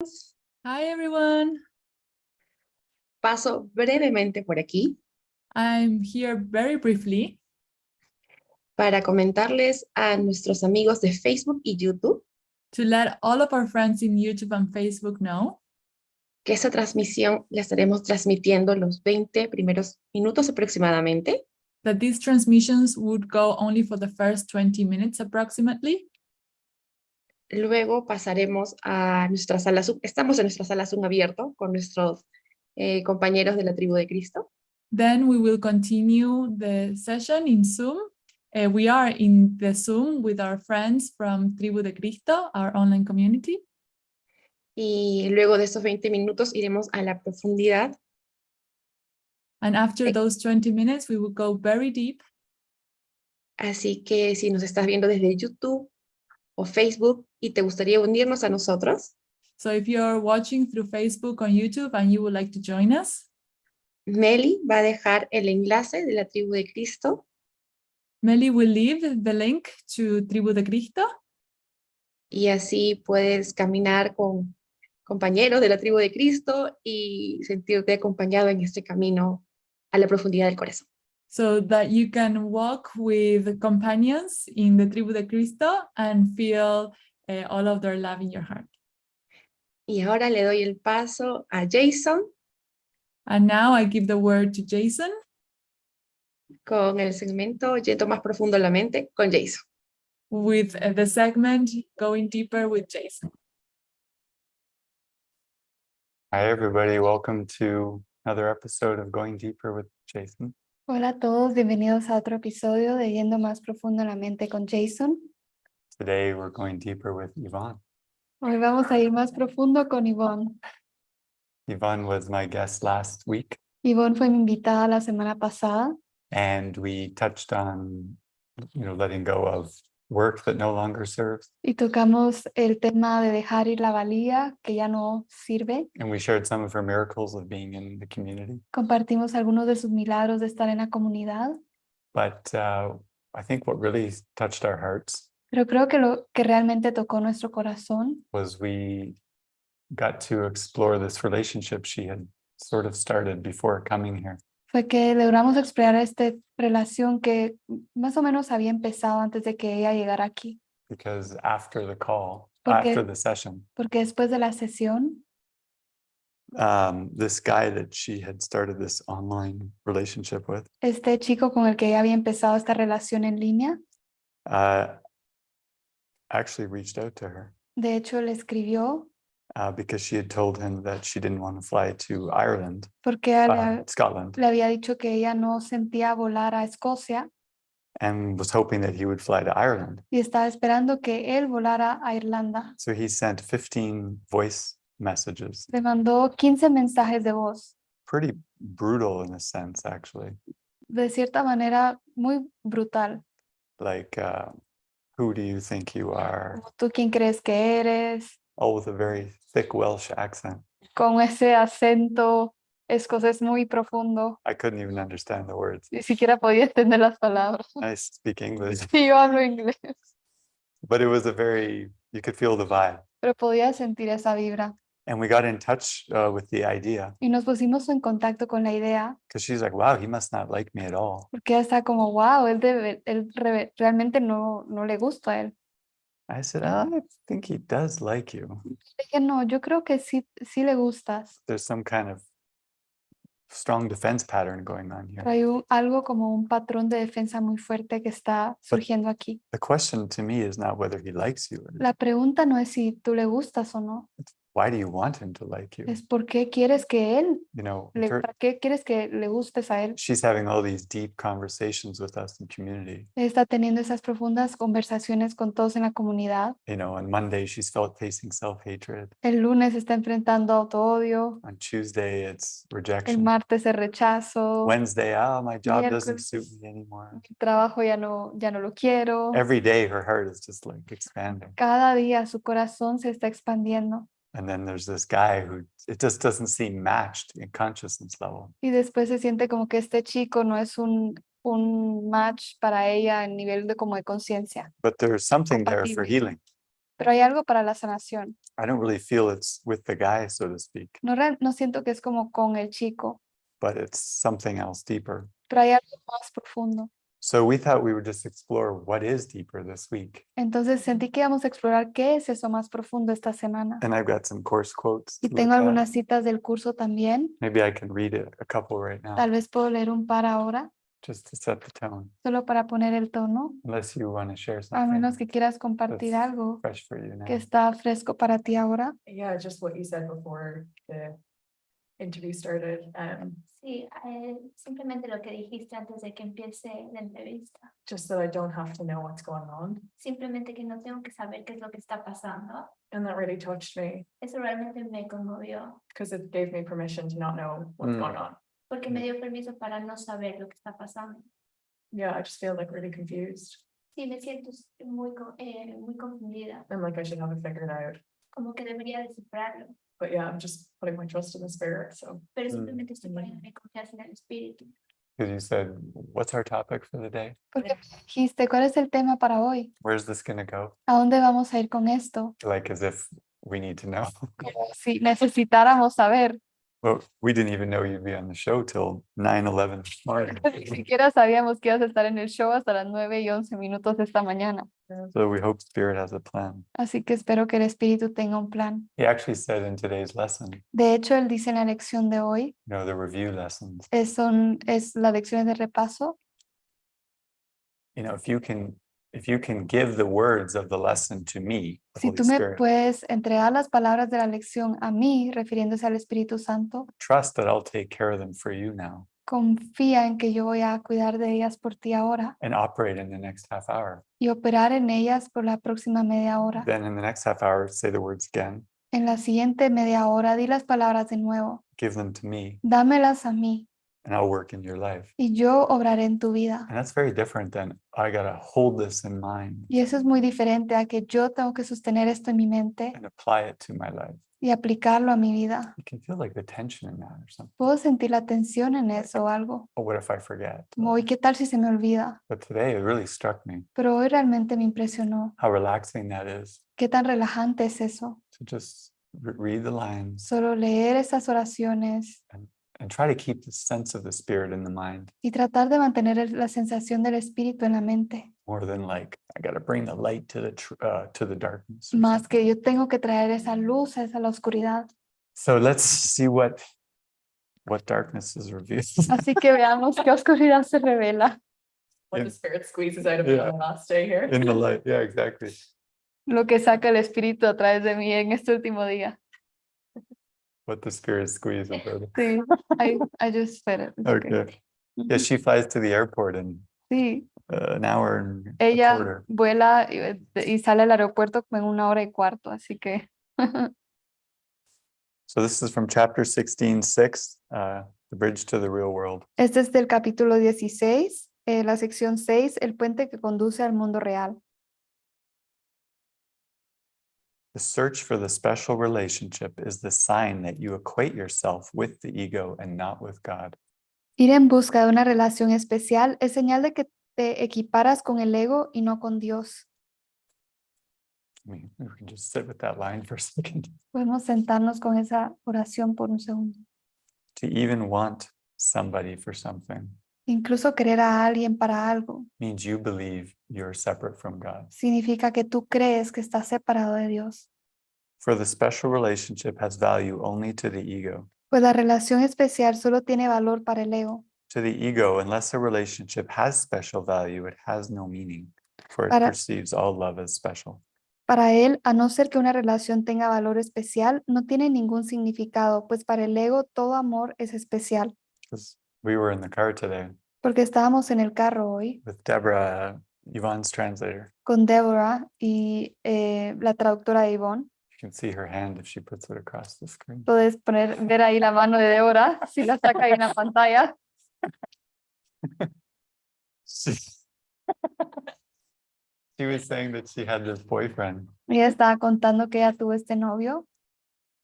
Hi everyone. Paso brevemente por aquí I'm here very briefly para comentarles a nuestros amigos de Facebook y YouTube to let all of our friends in YouTube and Facebook know que esta transmisión la estaremos transmitiendo los 20 primeros minutos aproximadamente. that these transmissions would go only for the first 20 minutes approximately. Luego pasaremos a nuestra sala Zoom. Estamos en nuestra sala Zoom abierto con nuestros compañeros de la tribu de Cristo. Then we will continue the session in Zoom. We are in the Zoom with our friends from Tribu de Cristo, our online community. Y luego de estos 20 minutos iremos a la profundidad. And after those 20 minutes, we will go very deep. Así que si nos estás viendo desde YouTube o Facebook y te gustaría unirnos a nosotros, So if you're watching through Facebook or YouTube and you would like to join us, Meli va a dejar el enlace de la tribu de Cristo Meli will leave the link to Tribu de Cristo. y así puedes caminar con compañeros de la tribu de Cristo y sentirte acompañado en este camino a la profundidad del corazón. So that you can walk with companions in the Tribu de Cristo and feel all of their love in your heart. Y ahora le doy el paso a Jason And now I give the word to Jason con el segmento Yendo más profundo a la mente con Jason. with the segment Going Deeper with Jason. Hi, everybody. Welcome to another episode of Going Deeper with Jason. Hola a todos, bienvenidos a otro episodio de Yendo Más Profundo en la Mente con Jason. Today, we're going deeper with Yvonne. Hoy vamos a ir más profundo con Yvonne. Yvonne was my guest last week, Yvonne fue mi invitada la semana pasada and we touched on, letting go of work that no longer serves. y tocamos el tema de dejar ir la valía que ya no sirve. And we shared some of her miracles of being in the community. Compartimos algunos de sus milagros de estar en la comunidad, But I think what really touched our hearts pero creo que lo que realmente tocó nuestro corazón was we got to explore this relationship she had sort of started before coming here. fue que logramos explorar esta relación que más o menos había empezado antes de que ella llegara aquí. Because after the call, Porque- after the session, Porque después de la sesión, this guy that she had started this online relationship with este chico con el que ella había empezado esta relación en línea, actually reached out to her de hecho le escribió because she had told him that she didn't want to fly to Ireland, porque ella Scotland, le había dicho que ella no sentía volar a Escocia and was hoping that he would fly to Ireland. y estaba esperando que él volara a Irlanda. So he sent 15 voice messages, Le mandó 15 mensajes de voz, pretty brutal in a sense, actually. de cierta manera muy brutal. Like, who do you think you are? Como, ¿tú quién crees que eres? All with a very thick Welsh accent. Con ese acento escocés muy profundo. I couldn't even understand the words. Ni siquiera podía entender las palabras. I speak English, Sí, yo hablo inglés, but it was you could feel the vibe. pero podía sentir esa vibra. And we got in touch with the idea Y nos pusimos en contacto con la idea, because she's like, wow, he must not like me at all. porque ella está como, wow, realmente no le gusta a él. I said, I think he does like you. Le dije, no, yo creo que sí le gustas. There's some kind of strong defense pattern going on here. Pero hay algo como un patrón de defensa muy fuerte que está surgiendo aquí. The question to me is not whether he likes you. La pregunta no es si tú le gustas o no, Why do you want him to like you? es por qué quieres que él, Her- ¿para qué quieres que le gustes a él? she's having all these deep conversations with us in community. Está teniendo esas profundas conversaciones con todos en la comunidad. On Monday, she's facing self-hatred. El lunes está enfrentando autoodio, On Tuesday, it's el rejection. martes es rechazo, Wednesday, my job doesn't Miércoles. suit me anymore. el trabajo ya no lo quiero. Every day, her heart is just like expanding. Cada día su corazón se está expandiendo. And then there's this guy who it just doesn't seem matched in consciousness level. Y después se siente como que este chico no es un match para ella en nivel de como de conciencia. But there's something there for Compatible. healing. Pero hay algo para la sanación. I don't really feel it's with the guy, so to speak, No siento que es como con el chico, but it's something else deeper. pero hay algo más profundo. So we thought we would just explore what is deeper this week. Entonces sentí que íbamos a explorar qué es eso más profundo esta semana. And I've got some course quotes Y to tengo look algunas at. citas del curso también. Maybe I can read a couple right now, Tal vez puedo leer un par ahora, just to set the tone, solo para poner el tono. unless you want to share A menos something que quieras compartir that's algo fresh for you now. que está fresco para ti ahora. Yeah, just what you said before the interview started. Sí, simplemente lo que dijiste antes de que empiece la entrevista. Just that I don't have to know what's going on. Simplemente que no tengo que saber qué es lo que está pasando. And that really touched me Eso realmente me conmovió because it gave me permission to not know what's Mm. going on. porque me dio permiso para no saber lo que está pasando. Yeah, I just feel like really confused Sí, me siento muy confundida, and like I should have it figured out. como que debería descifrarlo, But yeah, I'm just putting my trust in the spirit. So pero simplemente estoy poniendo mi confianza en el espíritu. Because you said, what's our topic for the day? Porque me dijiste, ¿cuál es el tema para hoy? Where's this going to go? ¿A dónde vamos a ir con esto? Like as if we need to know. Como si necesitáramos saber. Well, we didn't even know you'd be on the show till 9:11 this morning. Ni siquiera sabíamos que ibas a estar en el show hasta las 9:11 esta mañana. So we hope Spirit has a plan. Así que espero que el espíritu tenga un plan. He actually said in today's lesson, De hecho, él dice en la lección de hoy, the review lessons, es las lecciones de repaso. if you can give the words of the lesson to me, the Si Holy tú me Spirit, puedes entregar las palabras de la lección a mí, refiriéndose al Espíritu Santo, trust that I'll take care of them for you now confía en que yo voy a cuidar de ellas por ti ahora and operate in the next half hour. y operar en ellas por la próxima media hora. Then in the next half hour, say the words again, En la siguiente media hora, di las palabras de nuevo. give them to me, Dámelas a mí and I'll work in your life. y yo obraré en tu vida. And that's very different than I got to hold this in mind Y eso es muy diferente a que yo tengo que sostener esto en mi mente and apply it to my life. y aplicarlo a mi vida. You can feel like the tension in that or something. Puedo sentir la tensión en eso o algo. Oh, what if I forget? Como, ¿y qué tal si se me olvida? But today it really struck me Pero hoy realmente me impresionó. how relaxing that is ¿Qué tan relajante es eso? to just read the lines Solo leer esas oraciones and try to keep the sense of the Spirit in the mind y tratar de mantener la sensación del espíritu en la mente. more than like, I got to bring the light to the darkness. or Más something. que yo tengo que traer esa luz a la oscuridad. So let's see what darkness is revealed. Así que veamos qué oscuridad se revela. what In- the spirit squeezes out of me Yeah. on the last day here. In the light. Yeah, exactly. Lo que saca el espíritu a través de mí en este último día. What the Spirit squeezes. Sí, I just said it. It's okay. Okay. Yeah, she flies to the airport in Sí, an hour and a ella quarter. vuela y sale al aeropuerto en 1 hora y cuarto, así que So this is from chapter 16:6, the bridge to the real world. este es del capítulo 16, la sección 6, el puente que conduce al mundo real. The search for the special relationship is the sign that you equate yourself with the ego and not with God. Ir en busca de una relación especial es señal de que te equiparas con el ego y no con Dios. I mean, we can just sit with that line for a second. Podemos sentarnos con esa oración por un segundo. To even want somebody for something Incluso querer a alguien para algo means you believe you're separate from God. significa que tú crees que estás separado de Dios. For the special relationship has value only to the ego. Pues la relación especial solo tiene valor para el ego. To the ego, unless a relationship has special value, it has no meaning, for it Para- perceives all love as special. Para él, a no ser que una relación tenga valor especial, no tiene ningún significado, pues para el ego todo amor es especial. Because we were in the car today Porque estábamos en el carro hoy with Deborah, Yvonne's translator. con Deborah y la traductora de Yvonne. You can see her hand if she puts it across the screen. Puedes ver ahí la mano de Deborah, si la saca ahí en la pantalla. She was saying that she had this boyfriend. Ella estaba contando que ella tuvo este novio.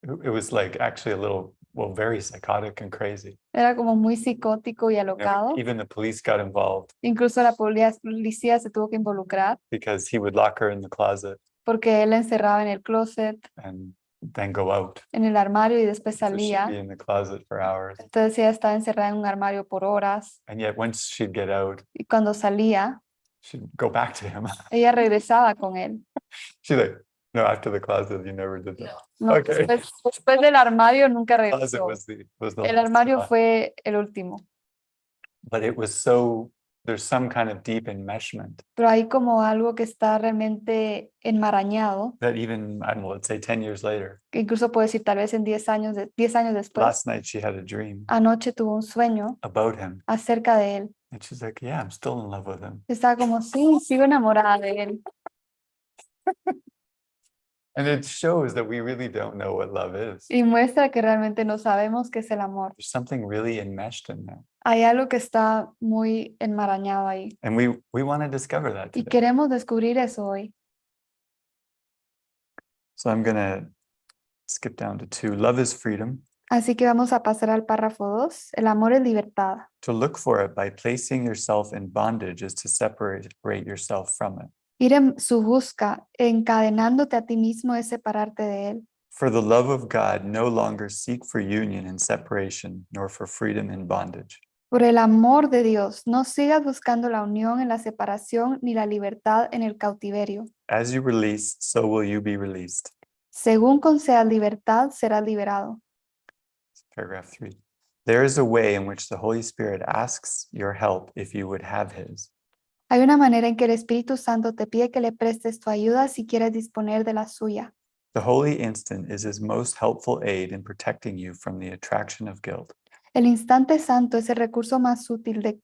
It was like actually a little, well, very psychotic and crazy. Era como muy psicótico y alocado. Even the police got involved Incluso la policía se tuvo que involucrar because he would lock her in the closet porque él la encerraba en el closet, and then go out. en el armario y después So she'd be salía. in the closet for hours. Entonces ella estaba encerrada en un armario por horas And yet once she'd get out, y cuando salía, she'd go back to him. ella regresaba con él. She's like, no, after the closet, you never did that. No, Okay. después del armario nunca Closet regresó. was the El last armario spot. fue el último. But it was so, there's some kind of deep enmeshment Pero hay como algo que está realmente enmarañado, that even, I don't know, let's say 10 years later, que incluso puedo decir tal vez en 10 años, 10 años después, last night she had a dream anoche tuvo un sueño about him. acerca de él. And she's like, yeah, I'm still in love with him. Estaba como, sí, sigo enamorada de él. And it shows that we really don't know what love is. Y muestra que realmente no sabemos qué es el amor. There's something really enmeshed in there. Hay algo que está muy enmarañado ahí. And we want to discover that Y today. queremos descubrir eso hoy. So I'm going to skip down to 2. Love is freedom. Así que vamos a pasar al párrafo 2. El amor es libertad. To look for it by placing yourself in bondage is to separate yourself from it. Ir en su busca, encadenándote a ti mismo, es separarte de él. For the love of God no longer seek for union in separation, nor for freedom in bondage. Por el amor de Dios, no sigas buscando la unión en la separación ni la libertad en el cautiverio. As you release, so will you be released. Según concedas libertad, serás liberado. Paragraph 3. There is a way in which the Holy Spirit asks your help if you would have his. Hay una manera en que el Espíritu Santo te pide que le prestes tu ayuda si quieres disponer de la suya. The holy instant is his most helpful aid in protecting you from the attraction of guilt. El instante santo es el recurso más útil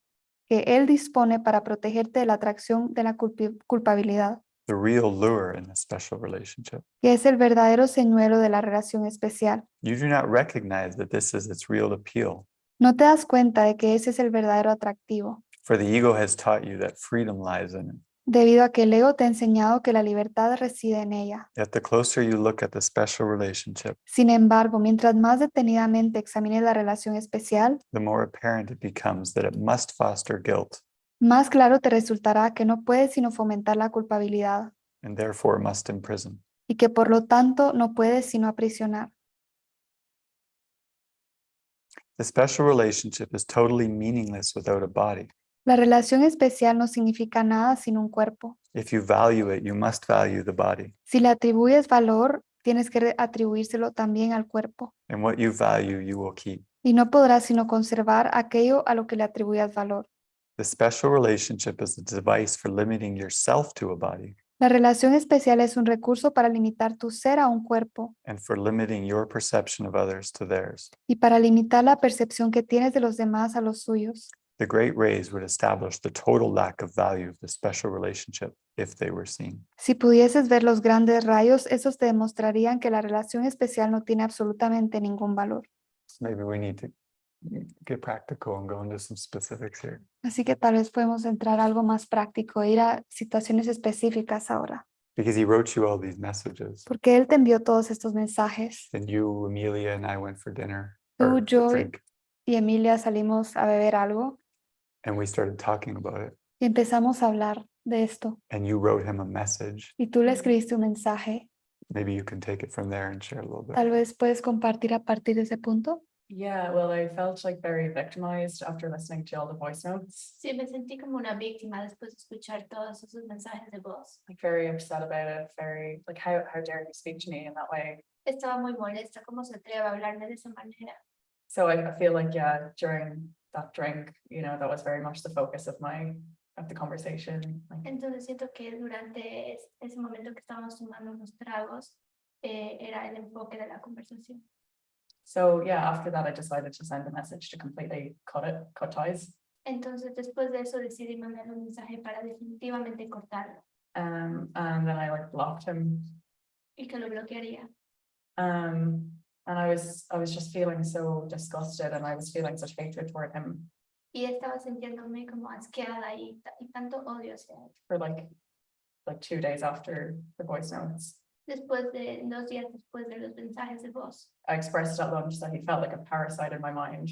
que Él dispone para protegerte de la atracción de la culpabilidad, The real lure in a special relationship. que es el verdadero señuelo de la relación especial. You do not recognize that this is its real appeal, No te das cuenta de que ese es el verdadero atractivo, for the ego has taught you that freedom lies in it. debido a que el ego te ha enseñado que la libertad reside en ella. Yet the closer you look at the special relationship, Sin embargo, mientras más detenidamente examines la relación especial, the more apparent it becomes that it must foster guilt más claro te resultará que no puedes sino fomentar la culpabilidad and therefore must imprison. y que por lo tanto no puedes sino aprisionar. The special relationship is totally meaningless without a body. La relación especial no significa nada sin un cuerpo. If you value it, you must value the body. Si le atribuyes valor, tienes que atribuírselo también al cuerpo. And what you value, you will keep. Y no podrás sino conservar aquello a lo que le atribuyas valor. The special relationship is a device for limiting yourself to a body La relación especial es un recurso para limitar tu ser a un cuerpo and for limiting your perception of others to theirs. y para limitar la percepción que tienes de los demás a los suyos. The great rays would establish the total lack of value of the special relationship if they were seen. Si pudieses ver los grandes rayos, esos te demostrarían que la relación especial no tiene absolutamente ningún valor. So maybe we need to get practical and go into some specifics here. Así que tal vez podemos entrar a algo más práctico, ir a situaciones específicas ahora. Because he wrote you all these messages. Porque Él te envió todos estos mensajes. Then you, Amelia, and I went for dinner. Tú, or yo drink, y Emilia salimos a beber algo and we started talking about it. y empezamos a hablar de esto. And you wrote him a message. Y tú le escribiste un mensaje. Maybe you can take it from there and share a little bit. Tal vez puedes compartir a partir de ese punto. Yeah, well, I felt like very victimized after listening to all the voice notes, Sí, me sentí como una víctima después de escuchar todos esos mensajes de voz. like very upset about it, very like how dare you speak to me in that way. Estaba muy molesta, ¿cómo se atreve a hablarme de esa manera? So I feel like yeah, during that drink, that was very much the focus of the conversation. Like, Entonces siento que durante ese momento que estábamos tomando unos tragos, era el enfoque de la conversación. so yeah, after that I decided to send a message to completely cut ties. Entonces después de eso decidí mandar un mensaje para definitivamente cortarlo And then I like blocked him. y que lo bloquearía. And I was just feeling so disgusted and I was feeling such hatred toward him Y estaba sintiéndome como asqueada y tanto odio hacia él. for like 2 days after the voice notes. Después de 2 días después de los mensajes de voz, I expressed at lunch that he felt like a parasite in my mind.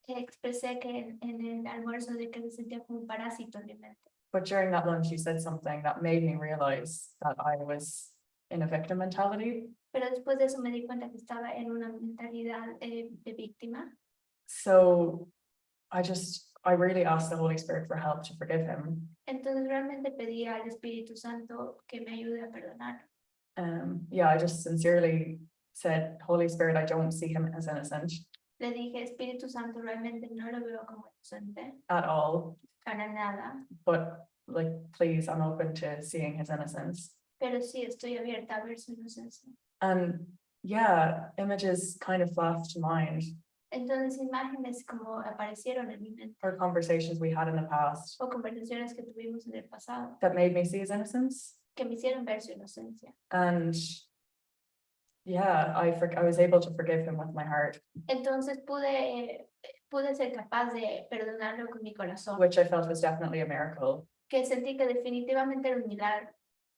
expresé que en el almuerzo de que se sentía como un parásito en mi mente. But during that lunch, he said something that made me realize that I was in a victim mentality. Pero después de eso me di cuenta que estaba en una mentalidad de víctima. So I really asked the Holy Spirit for help to forgive him. Entonces realmente pedí al Espíritu Santo que me ayude a perdonar. Yeah, I just sincerely said, Holy Spirit, I don't see him as innocent Le dije, Espíritu Santo, realmente no lo veo como inocente, at all, para nada, but like, please, I'm open to seeing his innocence. pero sí estoy abierta a ver su inocencia. And yeah, images kind of flashed to mind, Entonces imágenes como aparecieron en mi mente or conversations we had in the past o conversaciones que tuvimos en el pasado that made me see his innocence. que me hicieron ver su inocencia. And yeah, I was able to forgive him with my heart, Entonces pude ser capaz de perdonarlo con mi corazón, which I felt was definitely a miracle, que sentí que definitivamente era un milagro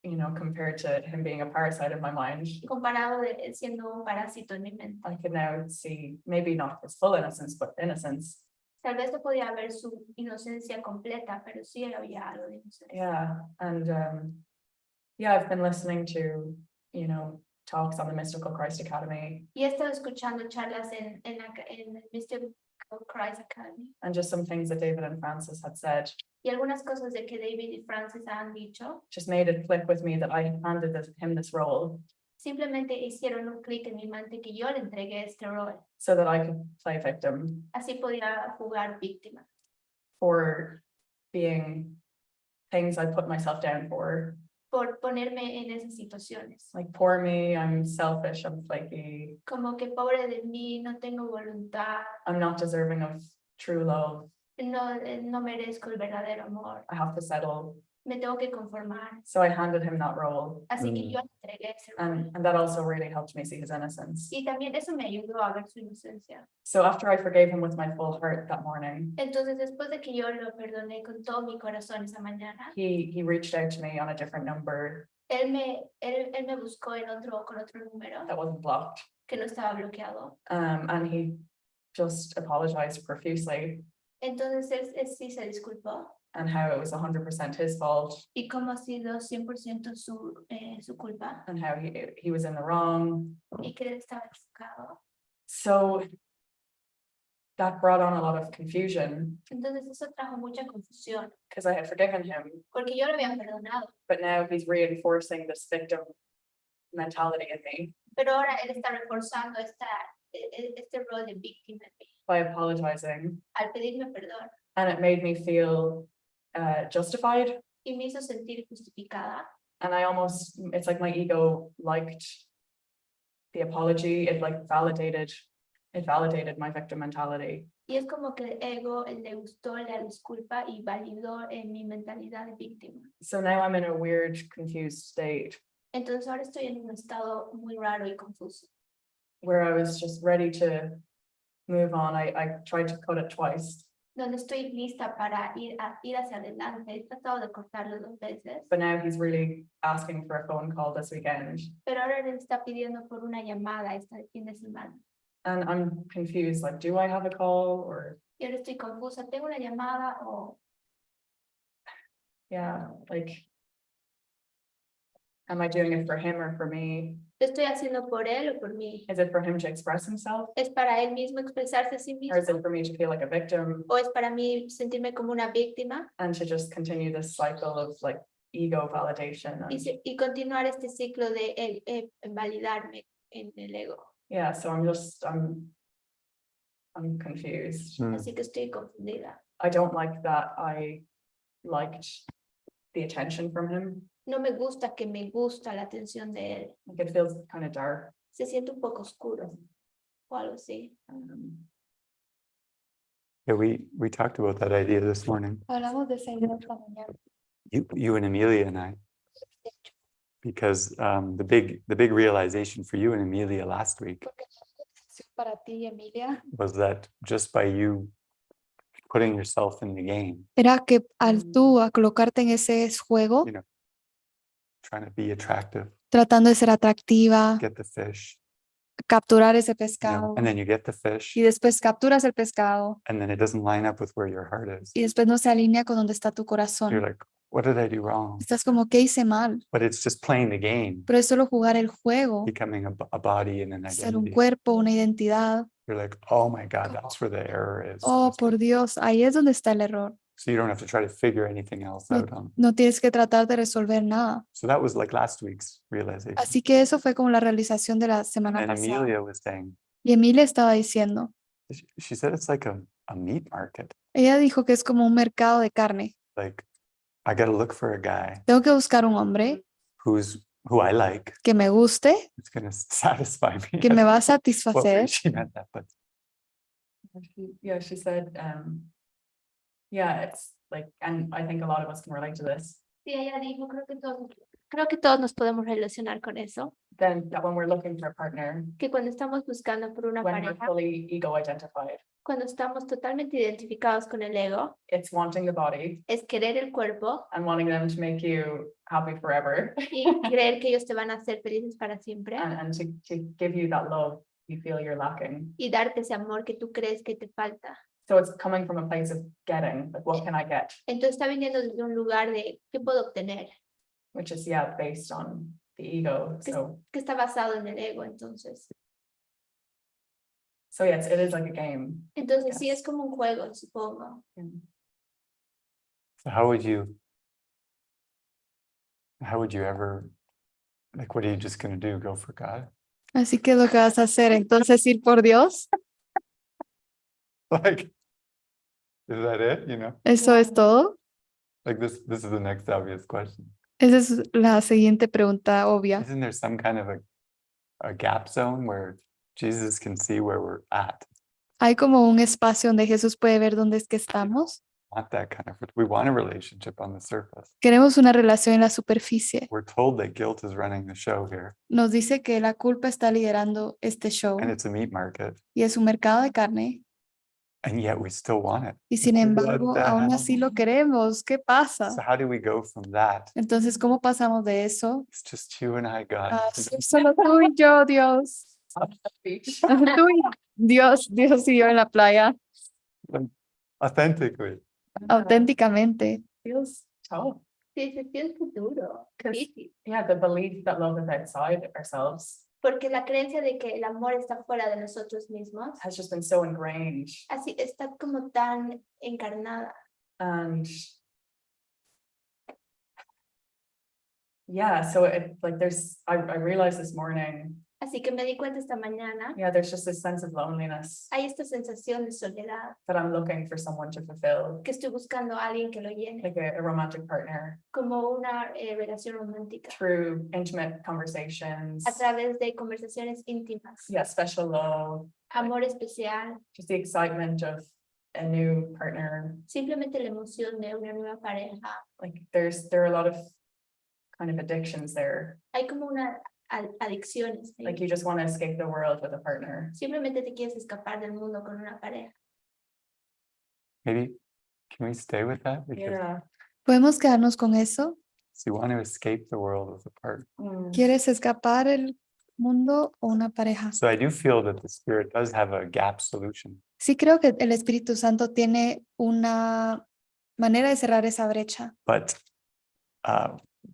you know, compared to him being a parasite in my mind. comparado de él siendo un parásito en mi mente. I could now see maybe not his full innocence, but innocence. Tal vez no podía ver su inocencia completa, pero sí había algo de inocencia. Yeah, and yeah, I've been listening to, you know, talks on the Mystical Christ Academy, Y he estado escuchando charlas en el Mystical Christ Academy and just some things that David and Francis had said y algunas cosas de que David y Francis han dicho just made it click with me that I handed him this role simplemente hicieron un clic en mi mente que yo le entregué este rol. so that I could play victim Así podía jugar víctima for being things I put myself down for. por ponerme en esas situaciones. Like, poor me, I'm selfish, I'm flaky, Como que pobre de mí, no tengo voluntad, I'm not deserving of true love, no merezco el verdadero amor, I have to settle. me tengo que conformar. So I handed him that role, Así que yo le entregué ese rol. and that also really helped me see his innocence. Y también eso me ayudó a ver su inocencia. So after I forgave him with my full heart that morning, Entonces, después de que yo lo perdoné con todo mi corazón esa mañana, he reached out to me on a different number él me buscó con otro número that wasn't blocked, que no estaba bloqueado. and he just apologized profusely, Entonces, él sí se disculpó. and how it was 100% his fault, Y cómo ha sido 100% su culpa. and how he was in the wrong. Y que él estaba equivocado. So that brought on a lot of confusion Entonces, eso trajo mucha confusión. because I had forgiven him, Porque yo lo había perdonado. but now he's reinforcing this victim mentality in me Pero ahora él está reforzando este rol de víctima en mí, by apologizing, al pedirme perdón. and it made me feel justified. Y me hizo sentir justificada. And it's like my ego liked the apology. It validated my victim mentality. Y es como que el ego le gustó la disculpa y validó en mi mentalidad de víctima. So now I'm in a weird, confused state Entonces ahora estoy en un estado muy raro y confuso, where I was just ready to move on. I tried to cut it twice, donde estoy lista para ir hacia adelante. He tratado de cortarlo 2 veces, but now he's really asking for a phone call this weekend. pero ahora él está pidiendo por una llamada este fin de semana. And I'm confused, like, do I have a call or, Y ahora estoy confusa, ¿tengo una llamada o yeah, like, am I doing it for him or for me? lo estoy haciendo por él o por mí? Is it for him to express himself? ¿Es para él mismo expresarse a sí Or is mismo? it for me to feel like a victim ¿O es para mí sentirme como una víctima and to just continue this cycle of like ego validation? And, y continuar este ciclo de validarme en el ego? yeah, so I'm confused. Así que estoy confundida. I don't like that I liked the attention from him. No me gusta que me gusta la atención de él. Like, it feels kind of dark. Se siente un poco oscuro o algo así. Yeah, we talked about that idea this morning. Hablamos de esa idea esta mañana. You and Amelia and I, because the big realization for you and Amelia last week Porque la reflexión para ti, Emilia, was that just by you putting yourself in the game, era que al tú a colocarte en ese juego, you know, trying to be attractive, tratando de ser atractiva, get the fish, capturar ese you know, pescado, and then you get the fish, y después capturas el pescado, and then it doesn't line up with where your heart is. y después no se alinea con donde está tu You're corazón. like, what did I do wrong? Estás como, ¿qué hice mal? But it's just playing the game, Pero es solo jugar el juego, becoming a body and an ser un identity. cuerpo, una identidad. You're like, oh my God, that's where the error is. Oh, por Dios, ahí es donde está el error. So you don't have to try to figure anything else out on. No tienes que tratar de resolver nada. So that was like last week's realization. Así que eso fue como la realización de la semana And pasada. Amelia was saying, Y Emilia estaba diciendo, she said it's like a meat market. ella dijo que es como un mercado de carne. Like, I got to look for a guy Tengo que buscar un hombre who I like, que me guste, who's going to satisfy me. que me va a Well, satisfacer. she meant that, but She said, yeah, it's like, and I think a lot of us can relate to this, Sí, ella dijo, creo que todos nos podemos relacionar con eso, then that when we're looking for a partner, que cuando estamos buscando por una when we're pareja, fully ego identified, cuando estamos totalmente identificados con el ego, it's wanting the body es querer el cuerpo and wanting them to make you happy forever y creer que ellos te van a hacer felices para siempre and to give you that love you feel you're lacking. y darte ese amor que tú crees que te falta. So it's coming from a place of getting, like, what can I get? Entonces está viniendo desde un lugar de ¿qué puedo obtener? Which is, yeah, based on the ego. So Que está basado en el ego, entonces. yes, it is like a game. Entonces sí Yes. es como un juego, supongo. so how would you ever, like, what are you just going to do? Go for God? Así que lo que vas a hacer entonces ir por Dios. Like, is that it? You know, Eso es todo. like this is the next obvious question. Esa es la siguiente pregunta obvia. Isn't there some kind of a gap zone where Jesus can see where we're at? Hay como un espacio donde Jesús puede ver dónde es que estamos. Not that kind of, we want a relationship on the surface. Queremos una relación en la superficie. We're told that guilt is running the show here, Nos dice que la culpa está liderando este show and it's a meat market, y es un mercado de carne. and yet we still want it. Y sin What embargo, the aún hell? así lo queremos. ¿Qué So pasa? how do we go from that? Entonces, ¿cómo pasamos de eso It's just you and I, God. a ser solo tú y yo, Dios? Beach. Tú y Dios y yo en la playa, Authentically. auténticamente. Feels tough. Sí, se siente duro, 'Cause, difícil, yeah, the belief that love is outside ourselves porque la creencia de que el amor está fuera de nosotros mismos, has just been so ingrained. así está como tan encarnada. And yeah, so it like I realized this morning, Así que me di cuenta esta mañana, yeah, there's just this sense of loneliness hay esta sensación de soledad, that I'm looking for someone to fulfill, que estoy buscando a alguien que lo llene, like a romantic partner, como una relación romántica, through intimate conversations, a través de conversaciones íntimas, yeah, special love, amor especial, just the excitement of a new partner. simplemente la emoción de una nueva pareja. Like there are a lot of kind of addictions there. Hay como una adicciones, ¿sí? Like you just want to escape the world with a partner. Simplemente te quieres escapar del mundo con una pareja. Maybe, can we stay with that? Because Yeah. ¿Podemos quedarnos con eso? you want to escape the world with a partner. ¿Quieres escapar el mundo o una pareja? So I do feel that the Spirit does have a gap solution. Sí creo que el Espíritu Santo tiene una manera de cerrar esa brecha. But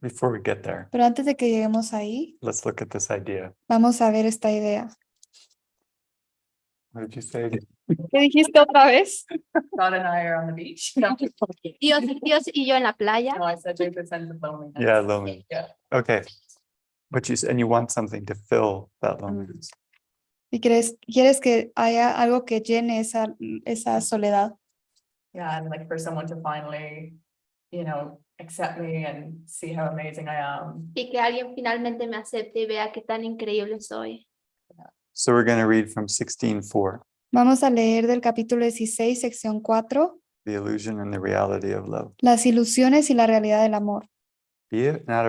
before we get there, Pero antes de que lleguemos ahí, let's look at this idea. vamos a ver esta idea. What did you say? ¿Qué dijiste otra vez? God and I are on the beach. No, Dios y yo en la playa. no, I said there's a sense of loneliness. Yeah, lonely. Yeah. Okay. But and you want something to fill that loneliness. Y quieres que haya algo que llene esa soledad. Yeah, and like for someone to finally, accept me and see how amazing I am. Y que alguien finalmente me acepte y vea qué tan increíble soy. So we're going to read from 16:4, Vamos a leer del capítulo 16, sección 4, the illusion and the reality of love. las ilusiones y la realidad del amor. Be it not a